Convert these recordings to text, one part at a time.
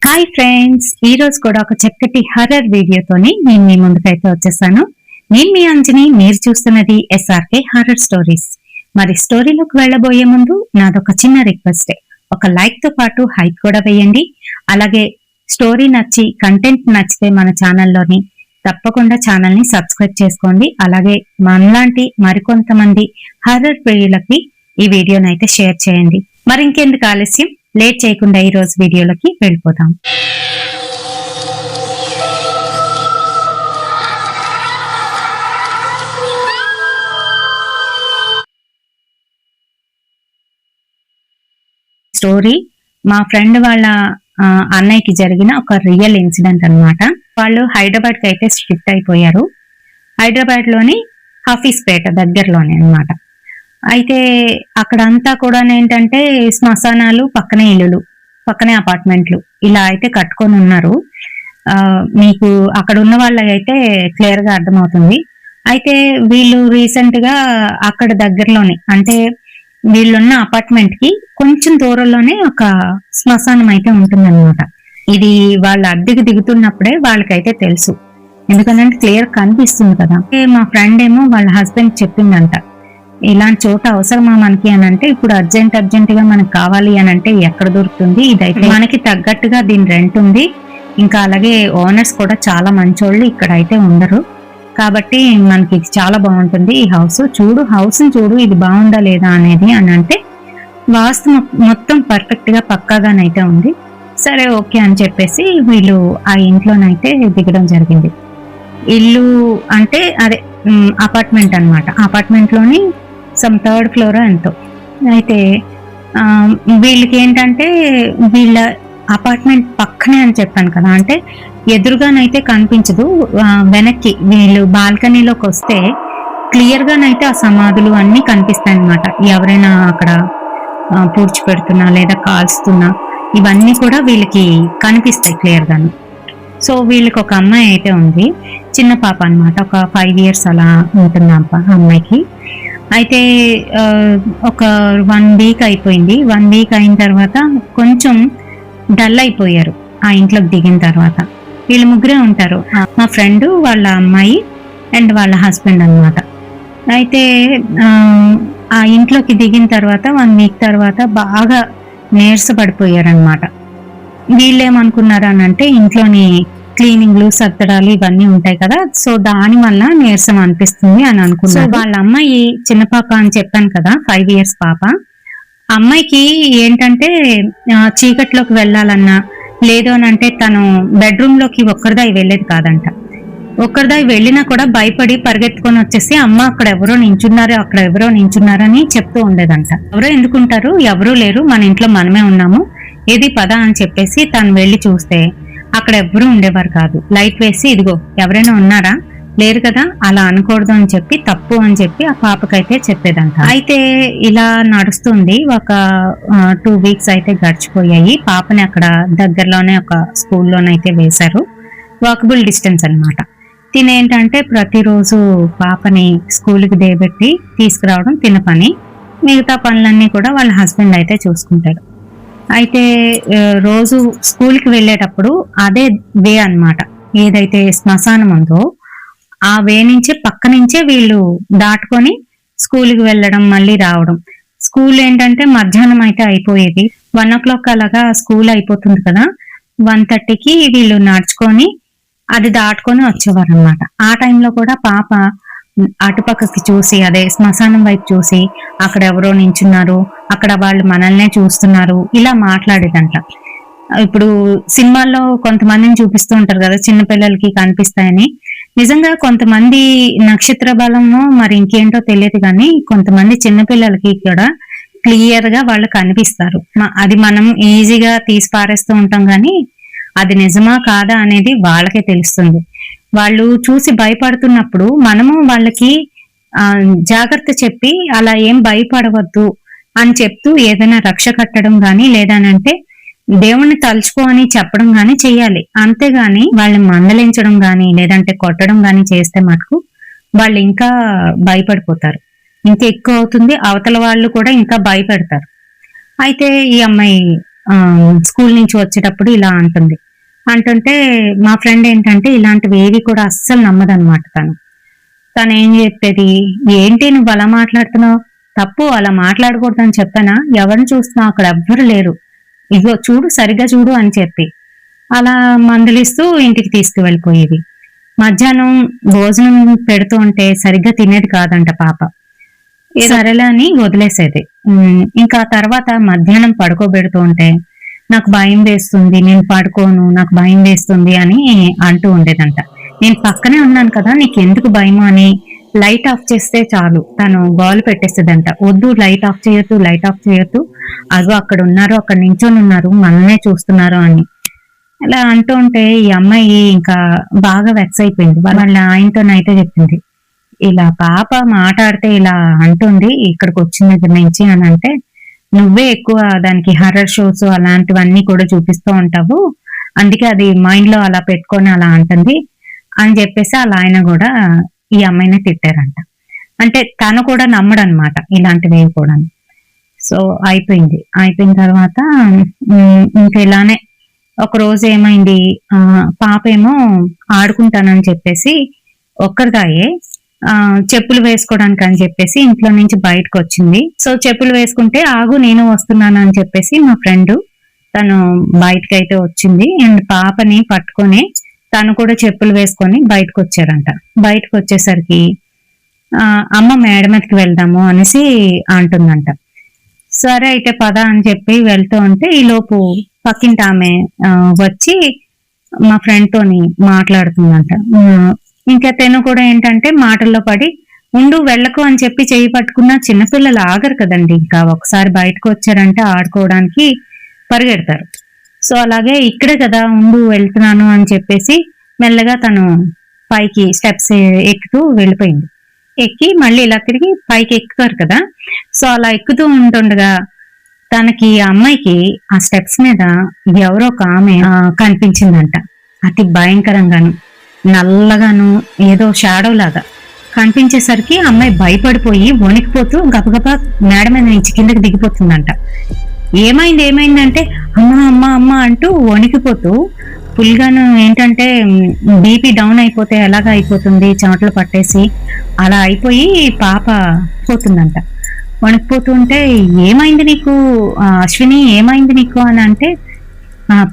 Hi friends, ఈ రోజు కూడా ఒక చక్కటి హర్రర్ వీడియోతోని నేను మీ ముందుకైతే వచ్చేసాను. నేను మీ అంజని, మీరు చూస్తున్నది SRK హర్రర్ స్టోరీస్. మరి స్టోరీలోకి వెళ్ళబోయే ముందు నాదొక చిన్న రిక్వెస్ట్, ఒక లైక్ తో పాటు హైప్ కూడా వేయండి. అలాగే స్టోరీ నచ్చి కంటెంట్ నచ్చితే మన ఛానల్లోని తప్పకుండా ఛానల్ ని సబ్స్క్రైబ్ చేసుకోండి. అలాగే మనలాంటి మరికొంతమంది హర్రర్ ప్రియులకి ఈ వీడియోని అయితే షేర్ చేయండి. మరి ఇంకెందుకు ఆలస్యం, లేట్ చేయకుండా ఈ రోజు వీడియోలోకి వెళ్ళిపోతాం. స్టోరీ మా ఫ్రెండ్ వాళ్ళ అన్నయ్యకి జరిగిన ఒక రియల్ ఇన్సిడెంట్ అన్నమాట. వాళ్ళు హైదరాబాద్ కి అయితే షిఫ్ట్ అయిపోయారు. హైదరాబాద్ లోని హఫీస్పేట దగ్గరలోనే అన్నమాట. అయితే అక్కడంతా కూడా ఏంటంటే శ్మశానాలు, పక్కనే ఇల్లులు, పక్కనే అపార్ట్మెంట్లు ఇలా అయితే కట్టుకొని ఉన్నారు. మీకు అక్కడ ఉన్న వాళ్ళకైతే క్లియర్ గా అర్థమవుతుంది. అయితే వీళ్ళు రీసెంట్ గా అక్కడ దగ్గరలోనే, అంటే వీళ్ళున్న అపార్ట్మెంట్ కి కొంచెం దూరంలోనే ఒక శ్మశానం అయితే ఉంటుందన్నమాట. ఇది వాళ్ళ అద్దెకి దిగుతున్నప్పుడే వాళ్ళకైతే తెలుసు, ఎందుకంటే క్లియర్ కనిపిస్తుంది కదా. మా ఫ్రెండ్ ఏమో వాళ్ళ హస్బెండ్ చెప్పిందంట, ఇలాంటి చోట అవసరమా మనకి అని అంటే, ఇప్పుడు అర్జెంట్ గా మనకు కావాలి అని అంటే ఎక్కడ దొరుకుతుంది, ఇదైతే మనకి తగ్గట్టుగా దీని రెంట్ ఉంది, ఇంకా అలాగే ఓనర్స్ కూడా చాలా మంచోళ్ళు, ఇక్కడ అయితే ఉండరు, కాబట్టి మనకి ఇది చాలా బాగుంటుంది, ఈ హౌస్ చూడు, హౌస్ చూడు, ఇది బాగుందా లేదా అనేది అని అంటే, వాస్తు మొత్తం పర్ఫెక్ట్ గా పక్కాగానైతే ఉంది. సరే ఓకే అని చెప్పేసి వీళ్ళు ఆ ఇంట్లోనైతే దిగడం జరిగింది. ఇల్లు అంటే అదే అపార్ట్మెంట్ అన్నమాట. అపార్ట్మెంట్ లోని సమ్ థర్డ్ ఫ్లోర్ ఎంతో. అయితే వీళ్ళకి ఏంటంటే వీళ్ళ అపార్ట్మెంట్ పక్కనే అని చెప్పాను కదా, అంటే ఎదురుగానైతే కనిపించదు, వెనక్కి వీళ్ళు బాల్కనీలోకి వస్తే క్లియర్ గానైతే ఆ సమాధులు అన్ని కనిపిస్తాయి అన్నమాట. ఎవరైనా అక్కడ పూడ్చి పెడుతున్నా లేదా కాల్స్తున్నా ఇవన్నీ కూడా వీళ్ళకి కనిపిస్తాయి క్లియర్ గాను. సో వీళ్ళకి ఒక అమ్మాయి అయితే ఉంది, చిన్న పాప అన్నమాట, ఒక 5 years అలా ఉంటుంది అమ్మాయికి. అయితే ఒక 1 week అయిపోయింది. 1 week అయిన తర్వాత కొంచెం డల్ అయిపోయారు ఆ ఇంట్లోకి దిగిన తర్వాత. వీళ్ళు ముగ్గురే ఉంటారు, మా ఫ్రెండ్, వాళ్ళ అమ్మాయి అండ్ వాళ్ళ హస్బెండ్ అన్నమాట. అయితే ఆ ఇంట్లోకి దిగిన తర్వాత 1 week తర్వాత బాగా నీరసపడిపోయారు అనమాట. వీళ్ళేమనుకున్నారు అని అంటే, ఇంట్లోని క్లీనింగ్లు, సర్దడాలు ఇవన్నీ ఉంటాయి కదా, సో దాని వల్ల నీరసం అనిపిస్తుంది అని అనుకున్నారు. వాళ్ళ అమ్మాయి చిన్న పాప అని చెప్పాను కదా, 5 years పాప. అమ్మాయికి ఏంటంటే చీకట్లోకి వెళ్ళాలన్నా, లేదు అని అంటే తను బెడ్రూమ్ లోకి ఒక్కరిదాయి వెళ్ళేది కాదంట. ఒక్కరిదాయి వెళ్ళినా కూడా భయపడి పరిగెత్తుకొని వచ్చేసి, అమ్మ అక్కడ ఎవరో నించున్నారు, అక్కడ ఎవరో నించున్నారు అని చెప్తూ ఉండేదంట. ఎవరో ఎందుకుంటారు, ఎవరూ లేరు, మన ఇంట్లో మనమే ఉన్నాము, ఏది పద అని చెప్పేసి తను వెళ్ళి చూస్తే అక్కడ ఎవ్వరూ ఉండేవారు కాదు. లైట్ వేసి, ఇదిగో ఎవరైనా ఉన్నారా, లేరు కదా, అలా అనకూడదు అని చెప్పి, తప్పు అని చెప్పి ఆ పాపకైతే చెప్పేదంట. అయితే ఇలా నడుస్తుంది. ఒక 2 weeks అయితే గడిచిపోయాయి. పాపని అక్కడ దగ్గరలోనే ఒక స్కూల్లోనైతే వేశారు, వాకబుల్ డిస్టెన్స్ అన్నమాట. తినేంటంటే ప్రతిరోజు పాపని స్కూల్కి దేబెట్టి తీసుకురావడం తిన పని, మిగతా పనులన్నీ కూడా వాళ్ళ హస్బెండ్ అయితే చూసుకుంటాడు. అయితే రోజు స్కూల్కి వెళ్ళేటప్పుడు అదే వే అన్నమాట, ఏదైతే శ్మశానం ఉందో ఆ వే నుంచే, పక్క నుంచే వీళ్ళు దాటుకొని స్కూల్కి వెళ్ళడం, మళ్ళీ రావడం. స్కూల్ ఏంటంటే మధ్యాహ్నం అయితే అయిపోయేది, 1 o'clock అలాగా స్కూల్ అయిపోతుంది కదా, 1:30కి వీళ్ళు నడుచుకొని అది దాటుకొని వచ్చేవారు అనమాట. ఆ టైంలో కూడా పాప అటుపక్కకి చూసి, అదే శ్మశానం వైపు చూసి, అక్కడ ఎవరో నించున్నారు, అక్కడ వాళ్ళు మనల్నే చూస్తున్నారు, ఇలా మాట్లాడేదంట. ఇప్పుడు సినిమాల్లో కొంతమందిని చూపిస్తూ ఉంటారు కదా, చిన్నపిల్లలకి కనిపిస్తాయని. నిజంగా కొంతమంది నక్షత్ర బలమో మరి ఇంకేంటో తెలియదు కానీ, కొంతమంది చిన్నపిల్లలకి కూడా క్లియర్ గా వాళ్ళు కనిపిస్తారు. అది మనం ఈజీగా తీసి పారేస్తూ ఉంటాం కానీ, అది నిజమా కాదా అనేది వాళ్ళకే తెలుస్తుంది. వాళ్ళు చూసి భయపడుతున్నప్పుడు మనము వాళ్ళకి జాగ్రత్త చెప్పి, అలా ఏం భయపడవద్దు అని చెప్తూ ఏదైనా రక్ష కట్టడం గాని, లేదనంటే దేవుణ్ణి తలుచుకో అని చెప్పడం గాని చెయ్యాలి. అంతేగాని వాళ్ళని మందలించడం గాని, లేదంటే కొట్టడం గాని చేస్తే మటుకు వాళ్ళు ఇంకా భయపడిపోతారు, ఇంకా ఎక్కువ అవుతుంది, అవతల వాళ్ళు కూడా ఇంకా భయపెడతారు. అయితే ఈ అమ్మాయి స్కూల్ నుంచి వచ్చేటప్పుడు ఇలా అంటుంటే మా ఫ్రెండ్ ఏంటంటే ఇలాంటివి ఏవి కూడా అస్సలు నమ్మదనమాట. తను ఏం చెప్పేది, ఏంటి నువ్వు అలా మాట్లాడుతున్నావు, తప్పు, అలా మాట్లాడకూడదని చెప్పానా, ఎవరిని చూస్తున్నావు, అక్కడ ఎవ్వరు లేరు, ఇగో చూడు, సరిగ్గా చూడు అని చెప్పి అలా మందలిస్తూ ఇంటికి తీసుకువెళ్ళిపోయేది. మధ్యాహ్నం భోజనం పెడుతూ ఉంటే సరిగ్గా తినేది కాదంట పాప. సరేలే అని వదిలేసేది. ఇంకా తర్వాత మధ్యాహ్నం పడుకోబెడుతూ ఉంటే నాకు భయం వేస్తుంది, నేను పడుకోను, నాకు భయం వేస్తుంది అని అంటూ ఉండేదంట. నేను పక్కనే ఉన్నాను కదా, నీకు ఎందుకు భయం అని లైట్ ఆఫ్ చేస్తే చాలు తను గోలు పెట్టేస్తుందంట. వద్దు, లైట్ ఆఫ్ చేయొద్దు, అదో అక్కడ ఉన్నారు, అక్కడ నించొని ఉన్నారు, మనమే చూస్తున్నారు అని ఇలా అంటూ ఉంటే ఈ అమ్మాయి ఇంకా బాగా వెక్స్ అయిపోయింది. వాళ్ళ ఆయనతోనైతే చెప్పింది, ఇలా పాప మాట్లాడితే ఇలా అంటుంది ఇక్కడికి వచ్చిన దగ్గర నుంచి అని అంటే, నువ్వే ఎక్కువ దానికి హర్రర్ షోస్ అలాంటివన్నీ కూడా చూపిస్తూ ఉంటావు, అందుకే అది మైండ్ లో అలా పెట్టుకొని అలా అంటుంది అని చెప్పేసి అలా ఆయన కూడా ఈ అమ్మాయిని తిట్టారంట. అంటే తను కూడా నమ్మడనమాట ఇలాంటివి కూడా. సో అయిపోయిన తర్వాత ఇంకా ఇలానే ఒక రోజు ఏమైంది, పాప ఏమో ఆడుకుంటానని చెప్పేసి ఒక్కరిదాయే చెప్పులు వేసుకోవడానికి అని చెప్పేసి ఇంట్లో నుంచి బయటకు వచ్చింది. సో చెప్పులు వేసుకుంటే ఆగు నేను వస్తున్నాను అని చెప్పేసి మా ఫ్రెండ్ తను బయటకు అయితే వచ్చింది. అండ్ పాపని పట్టుకొని తను కూడా చెప్పులు వేసుకొని బయటకు వచ్చారంట. బయటకు వచ్చేసరికి అమ్మ మేడ మీదకి వెళ్దాము అనేసి అంటుందంట. సరే అయితే పద అని చెప్పి వెళ్తూ ఉంటే ఈ లోపు పక్కింటి ఆమె వచ్చి మా ఫ్రెండ్ తోని మాట్లాడుతుందంట. ఇంకా తను కూడా ఏంటంటే మాటల్లో పడి ఉండు వెళ్ళకు అని చెప్పి చేయి పట్టుకున్న చిన్నపిల్లలు ఆగరు కదండి, ఇంకా ఒకసారి బయటకు వచ్చారంటే ఆడుకోవడానికి పరిగెడతారు. సో అలాగే ఇక్కడే కదా ఉండు వెళ్తున్నాను అని చెప్పేసి మెల్లగా తను పైకి స్టెప్స్ ఎక్కుతూ వెళ్ళిపోయింది. ఎక్కి మళ్ళీ ఇలా తిరిగి పైకి ఎక్కుతారు కదా, సో అలా ఎక్కుతూ ఉంటుండగా తనకి అమ్మాయికి ఆ స్టెప్స్ మీద ఎవరో ఒక ఆమె కనిపించిందంట. అతి భయంకరంగాను నల్లగాను ఏదో షాడో లాగా కనిపించేసరికి అమ్మాయి భయపడిపోయి వణికిపోతూ గబగబా మేడ మీద నుంచి కిందకి దిగిపోతుందంట. ఏమైందంటే అమ్మ అంటూ వణికిపోతూ ఫుల్గాను ఏంటంటే బీపీ డౌన్ అయిపోతే ఎలాగా అయిపోతుంది, చెమటలు పట్టేసి అలా అయిపోయి పాప పోతుందంట. వణికిపోతుంటే ఏమైంది నీకు అశ్విని, ఏమైంది నీకు అని అంటే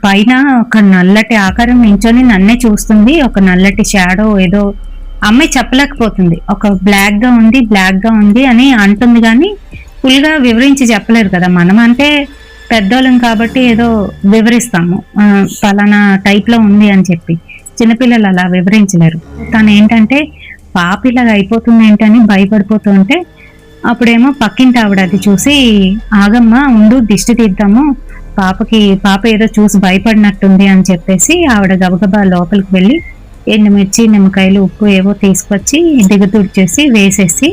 పైన ఒక నల్లటి ఆకారం నించొని నన్నే చూస్తుంది, ఒక నల్లటి షాడో ఏదో అమ్మాయి చెప్పలేకపోతుంది, ఒక బ్లాక్ గా ఉంది అని అంటుంది. కానీ ఫుల్ గా వివరించి చెప్పలేరు కదా మనం, అంటే పెద్దోళ్ళం కాబట్టి ఏదో వివరిస్తాము పలానా టైప్ లో ఉంది అని చెప్పి. చిన్నపిల్లలు అలా వివరించలేరు. తను ఏంటంటే పాప ఇలాగ అయిపోతుంది ఏంటని భయపడిపోతూ ఉంటే అప్పుడేమో పక్కింటి ఆవిడ అది చూసి ఆగమ్మా ఉండు దిష్టి తీద్దాము, పాప ఏదో చూసి భయపడినట్టుంది అని చెప్పేసి ఆవిడ గబగబా లోపలికి వెళ్ళి ఎండుమిర్చి నిమ్మకాయలు ఉప్పు ఏవో తీసుకొచ్చి దిగతుడిచేసి వేసేసి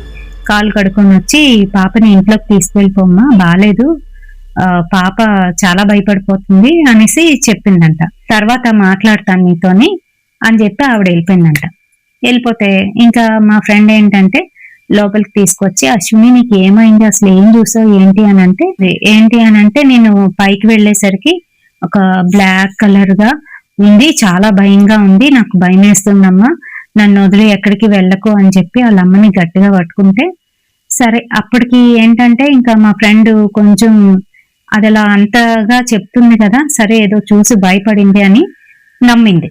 కాలు కడుక్కొని వచ్చి పాపని ఇంట్లోకి తీసుకెళ్ళిపోమ్మా, బాలేదు, పాప చాలా భయపడిపోతుంది అనేసి చెప్పిందంట. తర్వాత మాట్లాడతాను నీతోని అని చెప్పి ఆవిడ వెళ్ళిపోయిందంట. వెళ్ళిపోతే ఇంకా మా ఫ్రెండ్ ఏంటంటే లోపలికి తీసుకొచ్చి అశ్విని నీకు ఏమైంది, అసలు ఏం చూసావు ఏంటి అని అంటే నేను పైకి వెళ్ళేసరికి ఒక బ్లాక్ కలర్ గా ఉంది, చాలా భయంగా ఉంది, నాకు భయం వేస్తుందమ్మా, నన్ను వదిలి ఎక్కడికి వెళ్ళకు అని చెప్పి వాళ్ళ అమ్మని గట్టిగా పట్టుకుంటే సరే అప్పటికి ఏంటంటే ఇంకా మా ఫ్రెండ్ కొంచెం అది అలా అంతగా చెప్తుంది కదా, సరే ఏదో చూసి భయపడింది అని నమ్మింది.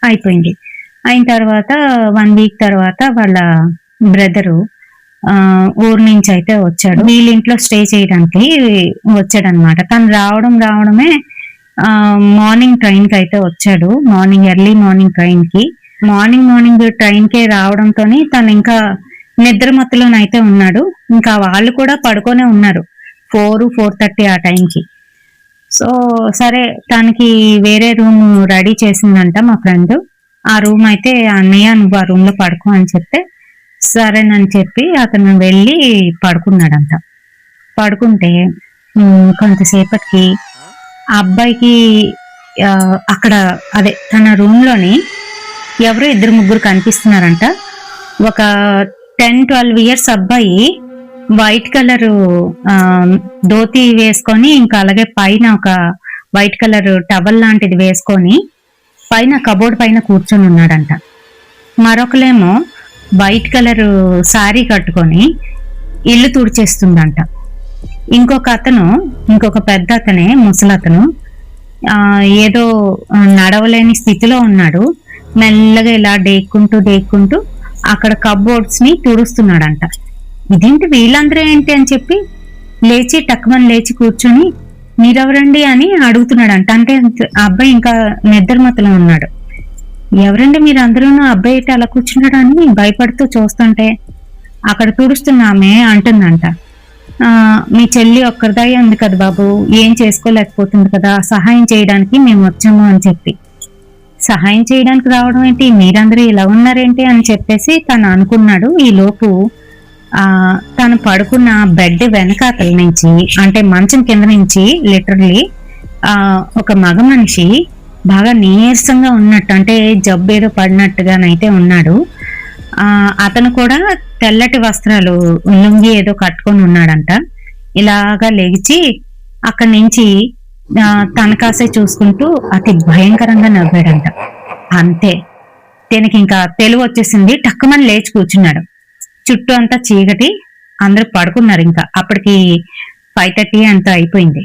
అయిపోయింది. అయిన తర్వాత 1 వీక్ తర్వాత వాళ్ళ బ్రదరు ఊరు నుంచి అయితే వచ్చాడు, వీళ్ళింట్లో స్టే చేయడానికి వచ్చాడనమాట. తను రావడమే మార్నింగ్ ట్రైన్ కి అయితే వచ్చాడు, ఎర్లీ మార్నింగ్ ట్రైన్ కి. మార్నింగ్ ట్రైన్ కి రావడంతో తను ఇంకా నిద్రమత్తులోనైతే ఉన్నాడు. ఇంకా వాళ్ళు కూడా పడుకొనే ఉన్నారు 4:30 ఆ టైంకి. సో సరే తనకి వేరే రూమ్ రెడీ చేసిందంట మా ఫ్రెండ్. ఆ రూమ్ అయితే అన్నయ్య నువ్వు ఆ రూమ్ లో పడుకో అని చెప్తే సరేనని చెప్పి అతను వెళ్ళి పడుకున్నాడంట. పడుకుంటే కొంతసేపటికి ఆ అబ్బాయికి అక్కడ అదే తన రూమ్ లోని ఎవరో 2-3 కనిపిస్తున్నారంట. ఒక 10-12 ఇయర్స్ అబ్బాయి వైట్ కలరు ధోతి వేసుకొని, ఇంకా అలాగే పైన ఒక వైట్ కలర్ టవల్ లాంటిది వేసుకొని పైన కబోర్డ్ పైన కూర్చొని ఉన్నాడంట. మరొకలేమో వైట్ కలర్ శారీ కట్టుకొని ఇల్లు తుడిచేస్తుందంట. ఇంకొక పెద్ద అతనే, ముసలతను ఏదో నడవలేని స్థితిలో ఉన్నాడు. మెల్లగా ఇలా డేక్కుంటూ అక్కడ కబోర్డ్స్ ని తుడుస్తున్నాడంట. ఇదేంటి వీళ్ళందరూ ఏంటి అని చెప్పి టక్కుమని లేచి కూర్చొని మీరెవరండి అని అడుగుతున్నాడంట. అంటే అబ్బాయి ఇంకా నిద్రమతలో ఉన్నాడు. ఎవరండి మీరు అందరూ, అబ్బాయి అయితే అలా కూర్చున్నాడు అని భయపడుతూ చూస్తుంటే అక్కడ తుడుస్తున్న ఆమె అంటుందంట, మీ చెల్లి ఒక్కరిదాయి ఉంది కదా బాబు, ఏం చేసుకోలేకపోతుంది కదా, సహాయం చేయడానికి మేము వచ్చాము అని చెప్పి. సహాయం చేయడానికి రావడం ఏంటి, మీరందరూ ఇలా ఉన్నారేంటి అని చెప్పేసి తను అనుకున్నాడు. ఈ లోపు తను పడుకున్న బెడ్ వెనకాతల నుంచి, అంటే మంచం కింద నుంచి లిటరల్లీ ఒక మగ మనిషి బాగా నీరసంగా ఉన్నట్టు, అంటే జబ్బు ఏదో పడినట్టుగానైతే ఉన్నాడు. అతను కూడా తెల్లటి వస్త్రాలు, లుంగి ఏదో కట్టుకొని ఉన్నాడంట. ఇలాగా లెగిచి అక్కడి నుంచి తనకాసే చూసుకుంటూ అతి భయంకరంగా నవ్వాడంట. అంతే, దీనికి ఇంకా తెలివి వచ్చేసింది. టక్కుమని లేచి కూర్చున్నాడు. చుట్టూ అంతా చీకటి, అందరూ పడుకున్నారు. ఇంకా అప్పటికి 5:30 అంతా అయిపోయింది.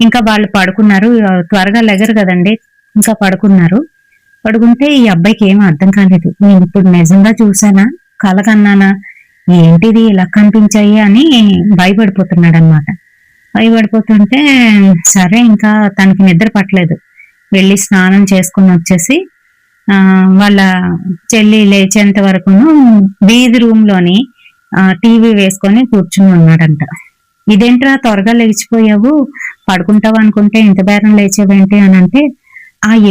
ఇంకా వాళ్ళు పడుకున్నారు. త్వరగా లెగరు కదండి, ఇంకా పడుకున్నారు. పడుకుంటే ఈ అబ్బాయికి ఏం అర్థం కాలేదు. నేను ఇప్పుడు నిజంగా చూసానా, కల కన్నానా, ఏంటిది ఇలా కనిపించాయి అని భయపడిపోతున్నాడు అనమాట. భయపడిపోతుంటే సరే, ఇంకా తనకి నిద్ర పట్టలేదు. వెళ్ళి స్నానం చేసుకుని వచ్చేసి వాళ్ళ చెల్లి లేచేంత వరకును వీధి రూమ్ లోని టీవీ వేసుకొని కూర్చుని ఉన్నాడంట. ఇదేంట్రా త్వరగా లేచిపోయావు, పడుకుంటావు అనుకుంటే ఇంత బేరం లేచేవేంటి అని అంటే,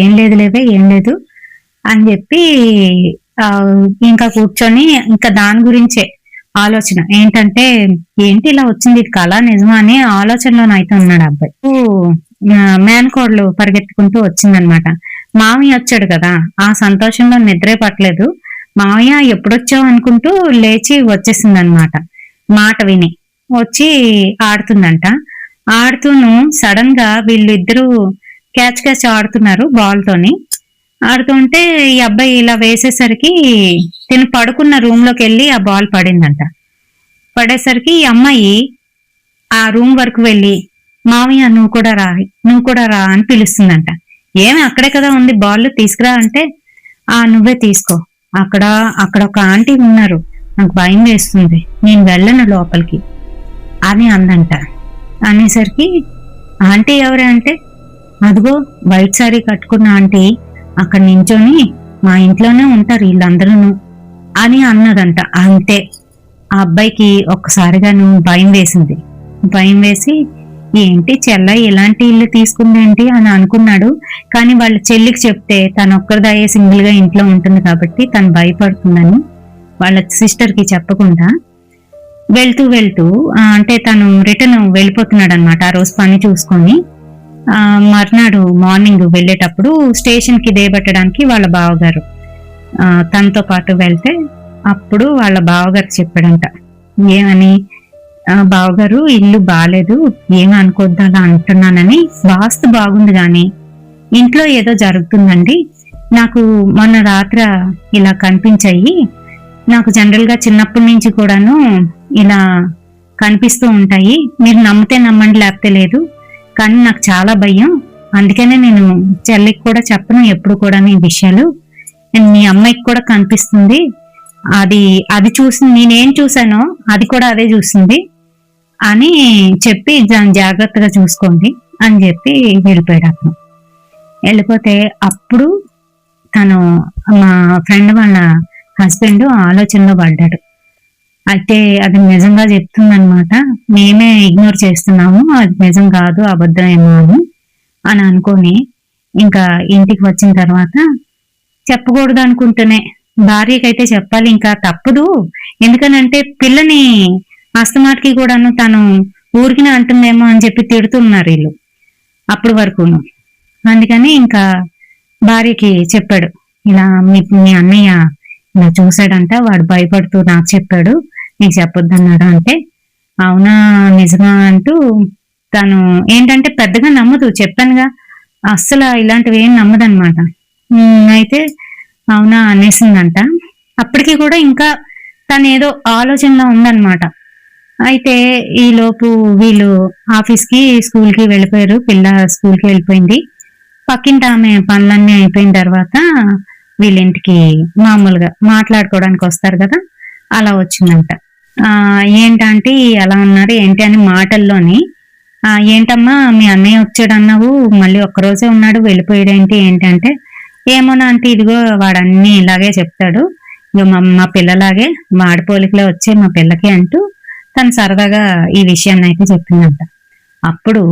ఏం లేదు అని చెప్పి ఇంకా కూర్చొని ఇంకా దాని గురించే ఆలోచన ఏంటంటే, ఏంటి ఇలా వచ్చింది, ఇది కళ నిజమా అని ఆలోచనలోనైతే ఉన్నాడు అబ్బాయి. మేనకోడలు పరిగెత్తుకుంటూ వచ్చిందనమాట. మామయ్య వచ్చాడు కదా, ఆ సంతోషంలో నిద్రే పట్టలేదు. మామయ్య ఎప్పుడొచ్చావు అనుకుంటూ లేచి వచ్చేసింది అనమాట. మాట విని వచ్చి ఆడుతుందంట. ఆడుతూను సడన్ గా వీళ్ళిద్దరూ క్యాచ్ ఆడుతున్నారు బాల్ తోని. ఆడుతుంటే ఈ అబ్బాయి ఇలా వేసేసరికి తిను పడుకున్న రూమ్ లోకి వెళ్ళి ఆ బాల్ పడిందంట. పడేసరికి ఈ అమ్మాయి ఆ రూమ్ వరకు వెళ్ళి, మామయ్య నువ్వు కూడా రా అని పిలుస్తుందంట. ఏమి అక్కడే కదా ఉంది బాల్, తీసుకురా అంటే, నువ్వే తీసుకో, అక్కడ ఒక ఆంటీ ఉన్నారు, నాకు భయం వేస్తుంది, నేను వెళ్ళను లోపలికి అని అందంట. అనేసరికి ఆంటీ ఎవరే అంటే, అదిగో వైట్ సారీ కట్టుకున్న ఆంటీ అక్కడ నించొని మా ఇంట్లోనే ఉంటారు వీళ్ళందరూ అని అన్నదంట. అంతే, ఆ అబ్బాయికి ఒక్కసారిగాను భయం వేసింది. భయం వేసి ఏంటి చెల్ల ఇలాంటి ఇల్లు తీసుకుందేంటి అని అనుకున్నాడు. కానీ వాళ్ళ చెల్లికి చెప్తే తను ఒక్కరిదాయే సింగిల్ గా ఇంట్లో ఉంటుంది కాబట్టి తను భయపడుతుందని వాళ్ళ సిస్టర్ కి చెప్పకుండా వెళ్తూ అంటే తను రిటర్న్ వెళ్ళిపోతున్నాడు అనమాట. ఆ రోజు పని చూసుకొని మర్నాడు మార్నింగ్ వెళ్ళేటప్పుడు స్టేషన్ కి దేబెట్టడానికి వాళ్ళ బావగారు తనతో పాటు వెళ్తే అప్పుడు వాళ్ళ బావగారు చెప్పాడంట, ఏమని, బావగారు ఇల్లు బాలేదు, ఏమి అనుకోద్దా అలా అంటున్నానని, వాస్తు బాగుంది గాని ఇంట్లో ఏదో జరుగుతుందండి, నాకు మొన్న రాత్ర ఇలా కనిపించాయి, నాకు జనరల్ గా చిన్నప్పటి నుంచి కూడాను ఇలా కనిపిస్తూ ఉంటాయి, మీరు నమ్మితే నమ్మండి లేకపోతే లేదు, కానీ నాకు చాలా భయం, అందుకనే నేను చెల్లికి కూడా చెప్పను ఎప్పుడు కూడా ఈ విషయాలు, మీ అమ్మాయికి కూడా కనిపిస్తుంది, అది చూసింది, నేనేం చూసానో అది కూడా అదే చూసింది అని చెప్పి జాగ్రత్తగా చూసుకోండి అని చెప్పి వెళ్ళిపోయాడు అతను. వెళ్ళిపోతే అప్పుడు తను మా ఫ్రెండ్ వాళ్ళ హస్బెండ్ ఆలోచనలో పడ్డాడు. అయితే అది నిజంగా చెప్తుందనమాట, మేమే ఇగ్నోర్ చేస్తున్నాము, అది నిజం కాదు అబద్ధమేమో అని అనుకొని ఇంకా ఇంటికి వచ్చిన తర్వాత చెప్పకూడదు అనుకుంటూనే భార్యకైతే చెప్పాలి, ఇంకా తప్పదు, ఎందుకనంటే పిల్లని అస్తమాటికి కూడాను తను ఊరికినే అంటుందేమో అని చెప్పి తిడుతున్నారు వీళ్ళు అప్పటి వరకును. అందుకని ఇంకా భార్యకి చెప్పాడు, ఇలా మీ అన్నయ్య ఇలా చూశాడంట, వాడు భయపడుతూ నాకు చెప్పాడు, నీకు చెప్పొద్దు అన్నాడు అంటే, అవునా నిజమా అంటూ తను ఏంటంటే పెద్దగా నమ్మదు, చెప్పానుగా అస్సలు ఇలాంటివి ఏం నమ్మదనమాట. అయితే అవునా అనేసిందంట. అప్పటికి కూడా ఇంకా తను ఏదో ఆలోచనలో ఉందన్నమాట. అయితే ఈలోపు వీళ్ళు ఆఫీస్కి స్కూల్కి వెళ్ళిపోయారు. పిల్ల స్కూల్కి వెళ్ళిపోయింది. పక్కింటి ఆమె పనులన్నీ అయిపోయిన తర్వాత వీళ్ళింటికి మామూలుగా మాట్లాడుకోవడానికి వస్తారు కదా, అలా వచ్చిందంట. ఏంటంటే ఎలా ఉన్నారు ఏంటి అని మాటల్లోని, ఏంటమ్మా మీ అన్నయ్య వచ్చాడు అన్నావు, మళ్ళీ ఒక్కరోజే ఉన్నాడు వెళ్ళిపోయాడేంటి ఏంటంటే, ఏమోనా అంటే ఇదిగో వాడన్నీ ఇలాగే చెప్తాడు, ఇగో మా పిల్లలాగే వాడి పోలికలే వచ్చే మా పిల్లకి అంటూ తను సరదాగా ఈ విషయాన్ని అయితే చెప్పిందంట. అప్పుడు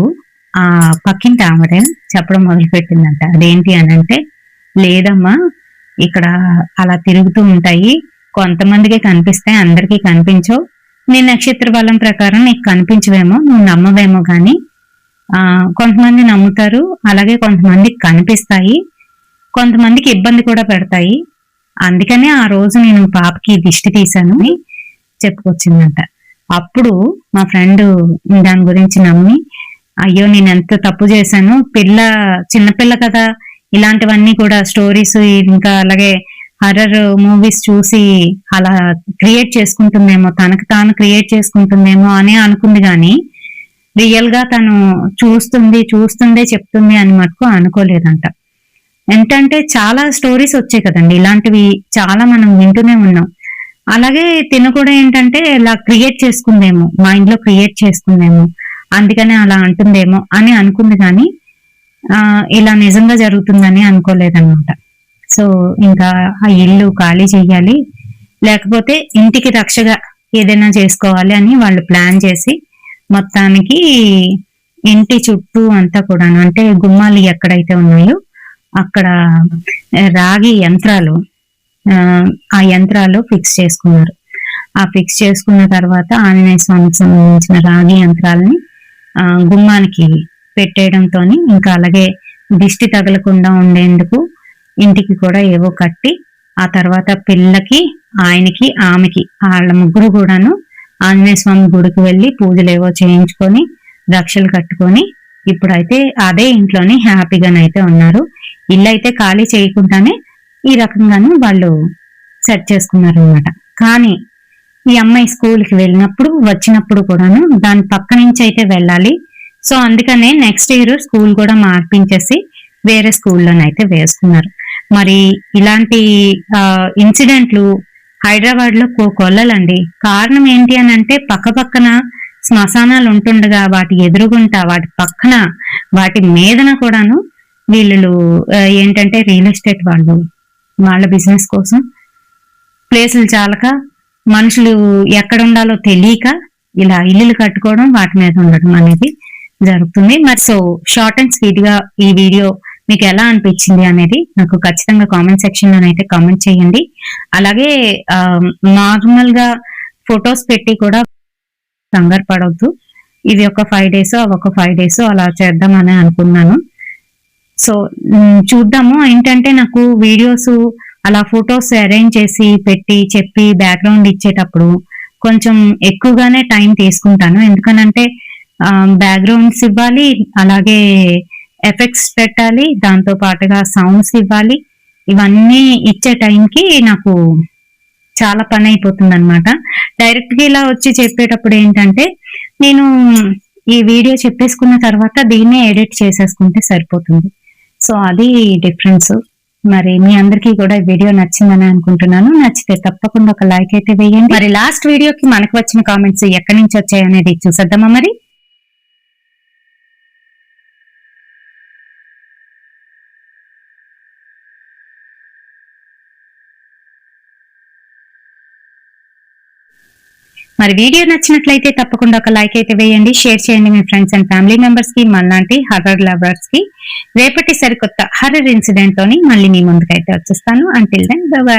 ఆ పక్కింటి ఆవిడ చెప్పడం మొదలు పెట్టిందంట. అదేంటి అని అంటే, లేదమ్మా ఇక్కడ అలా తిరుగుతూ ఉంటాయి, కొంతమందికి కనిపిస్తాయి అందరికీ కనిపించవు, నీ నక్షత్ర బలం ప్రకారం నీకు కనిపించవేమో, నువ్వు నమ్మవేమో గాని కొంతమంది నమ్ముతారు, అలాగే కొంతమందికి కనిపిస్తాయి, కొంతమందికి ఇబ్బంది కూడా పెడతాయి, అందుకనే ఆ రోజు నేను పాపకి దిష్టి తీశాను అని చెప్పుకొచ్చిందంట. అప్పుడు మా ఫ్రెండ్ దాని గురించి నమ్మి, అయ్యో నేను ఎంత తప్పు చేశాను, చిన్నపిల్ల కదా, ఇలాంటివన్నీ కూడా స్టోరీస్ ఇంకా అలాగే హర్రర్ మూవీస్ చూసి అలా క్రియేట్ చేసుకుంటుందేమో, తనకు తాను క్రియేట్ చేసుకుంటుందేమో అని అనుకుంది గాని రియల్ గా తను చూస్తుందే చెప్తుంది అని మటుకు అనుకోలేదంట. ఏంటంటే చాలా స్టోరీస్ వచ్చాయి కదండి ఇలాంటివి, చాలా మనం వింటూనే ఉన్నాం. అలాగే తిన కూడా ఏంటంటే ఇలా క్రియేట్ చేసుకుందేమో, మైండ్ లో క్రియేట్ చేసుకుందేమో, అందుకనే అలా అంటుందేమో అని అనుకుంది కానీ ఇలా నిజంగా జరుగుతుందని అనుకోలేదన్నమాట. సో ఇంకా ఆ ఇల్లు ఖాళీ చెయ్యాలి, లేకపోతే ఇంటికి రక్షగా ఏదైనా చేసుకోవాలి అని వాళ్ళు ప్లాన్ చేసి మొత్తానికి ఇంటి చుట్టూ అంతా కూడాను, అంటే గుమ్మాలు ఎక్కడైతే ఉన్నాయో అక్కడ రాగి యంత్రాలు, ఆ యంత్రాలు ఫిక్స్ చేసుకున్నారు. ఆ ఫిక్స్ చేసుకున్న తర్వాత ఆంజనేయ స్వామికి సంబంధించిన రాగి యంత్రాలని గుమ్మానికి పెట్టేయడంతో ఇంకా అలాగే దిష్టి తగలకుండా ఉండేందుకు ఇంటికి కూడా ఏవో కట్టి, ఆ తర్వాత పిల్లకి ఆయనకి ఆమెకి వాళ్ళ ముగ్గురు కూడాను ఆంజనేయ స్వామి గుడికి వెళ్ళి పూజలు ఏవో చేయించుకొని రక్షలు కట్టుకొని ఇప్పుడైతే అదే ఇంట్లోనే హ్యాపీగానైతే ఉన్నారు. ఇల్లు అయితే ఖాళీ చేయకుండానే ఈ రకంగాను వాళ్ళు సెట్ చేసుకున్నారు అనమాట. కానీ ఈ అమ్మాయి స్కూల్కి వెళ్ళినప్పుడు వచ్చినప్పుడు కూడాను దాని పక్క నుంచి అయితే వెళ్ళాలి. సో అందుకనే నెక్స్ట్ ఇయర్ స్కూల్ కూడా మార్పించేసి వేరే స్కూల్లోనైతే వేసుకున్నారు. మరి ఇలాంటి ఇన్సిడెంట్లు హైదరాబాద్ లో కొల్లలండి. కారణం ఏంటి అని అంటే పక్క పక్కన శ్మశానాలు ఉంటుండగా వాటి ఎదురుగుంటా వాటి పక్కన వాటి మీదన కూడాను వీళ్ళు ఏంటంటే రియల్ ఎస్టేట్ వాళ్ళ బిజినెస్ కోసం ప్లేసులు చాలక మనుషులు ఎక్కడ ఉండాలో తెలియక ఇలా ఇల్లులు కట్టుకోవడం వాటి మీద ఉండడం అనేది జరుగుతుంది. మరి సో షార్ట్ అండ్ స్వీట్ గా ఈ వీడియో మీకు ఎలా అనిపించింది అనేది నాకు ఖచ్చితంగా కామెంట్ సెక్షన్ లోనైతే కామెంట్ చేయండి. అలాగే నార్మల్ గా ఫొటోస్ పెట్టి కూడా కంగారు పడవద్దు, ఇవి ఒక 5 days అవి ఒక 5 days అలా చేద్దామని అనుకున్నాను. సో చూద్దాము. ఏంటంటే నాకు వీడియోస్ అలా ఫొటోస్ అరేంజ్ చేసి పెట్టి చెప్పి బ్యాక్గ్రౌండ్ ఇచ్చేటప్పుడు కొంచెం ఎక్కువగానే టైం తీసుకుంటాను. ఎందుకనంటే బ్యాక్గ్రౌండ్స్ ఇవ్వాలి, అలాగే ఎఫెక్ట్స్ పెట్టాలి, దాంతో పాటుగా సౌండ్స్ ఇవ్వాలి. ఇవన్నీ ఇచ్చే టైంకి నాకు చాలా పని అయిపోతుంది అనమాట. డైరెక్ట్ గా ఇలా వచ్చి చెప్పేటప్పుడు ఏంటంటే నేను ఈ వీడియో చెప్పేసుకున్న తర్వాత దీన్నే ఎడిట్ చేసేసుకుంటే సరిపోతుంది. సో అది డిఫరెన్స్. మరి మీ అందరికీ కూడా ఈ వీడియో నచ్చిందని అనుకుంటున్నాను. నచ్చితే తప్పకుండా ఒక లైక్ అయితే వేయండి. మరి లాస్ట్ వీడియోకి మనకు వచ్చిన కామెంట్స్ ఎక్కడి నుంచి వచ్చాయి అనేది చూసేద్దామా మరి. మరి వీడియో నచ్చినట్లయితే తప్పకుండా ఒక లైక్ అయితే వేయండి, షేర్ చేయండి మీ ఫ్రెండ్స్ అండ్ ఫ్యామిలీ మెంబర్స్ కి, మనలాంటి హర్రర్ లవర్స్ కి. రేపటి సరికొత్త హర్రర్ ఇన్సిడెంట్ తోని మళ్ళీ మీ ముందుకైతే వచ్చేస్తాను. Until then bye by.